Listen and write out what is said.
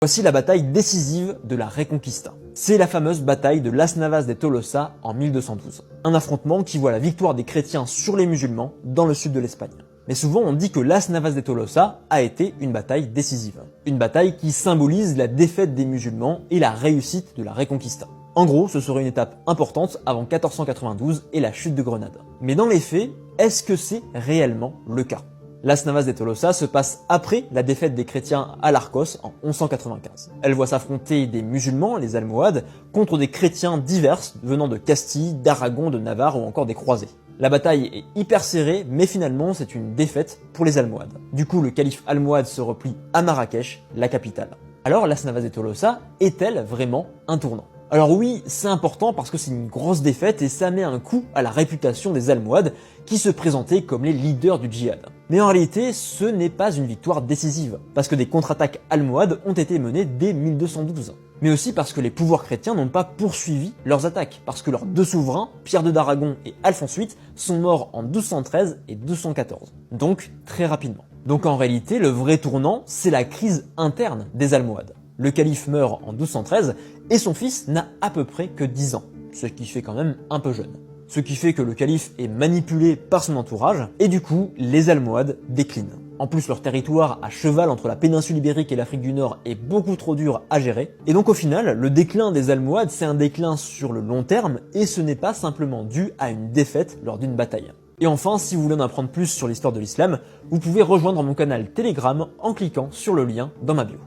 Voici la bataille décisive de la Reconquista. C'est la fameuse bataille de Las Navas de Tolosa en 1212. Un affrontement qui voit la victoire des chrétiens sur les musulmans dans le sud de l'Espagne. Mais souvent on dit que Las Navas de Tolosa a été une bataille décisive. Une bataille qui symbolise la défaite des musulmans et la réussite de la Reconquista. En gros, ce serait une étape importante avant 1492 et la chute de Grenade. Mais dans les faits, est-ce que c'est réellement le cas ? Las Navas de Tolosa se passe après la défaite des chrétiens à l'Arcos en 1195. Elle voit s'affronter des musulmans, les Almohades, contre des chrétiens divers venant de Castille, d'Aragon, de Navarre ou encore des croisés. La bataille est hyper serrée, mais finalement c'est une défaite pour les Almohades. Du coup, le calife almohade se replie à Marrakech, la capitale. Alors Las Navas de Tolosa est-elle vraiment un tournant ? Alors oui, c'est important parce que c'est une grosse défaite et ça met un coup à la réputation des Almohades qui se présentaient comme les leaders du djihad. Mais en réalité, ce n'est pas une victoire décisive, parce que des contre-attaques almohades ont été menées dès 1212. Mais aussi parce que les pouvoirs chrétiens n'ont pas poursuivi leurs attaques, parce que leurs deux souverains, Pierre II d'Aragon et Alphonse VIII, sont morts en 1213 et 1214. Donc très rapidement. Donc en réalité, le vrai tournant, c'est la crise interne des Almohades. Le calife meurt en 1213 et son fils n'a à peu près que 10 ans, ce qui fait quand même un peu jeune. Ce qui fait que le calife est manipulé par son entourage et du coup, les Almohades déclinent. En plus, leur territoire à cheval entre la péninsule ibérique et l'Afrique du Nord est beaucoup trop dur à gérer. Et donc au final, le déclin des Almohades, c'est un déclin sur le long terme et ce n'est pas simplement dû à une défaite lors d'une bataille. Et enfin, si vous voulez en apprendre plus sur l'histoire de l'islam, vous pouvez rejoindre mon canal Telegram en cliquant sur le lien dans ma bio.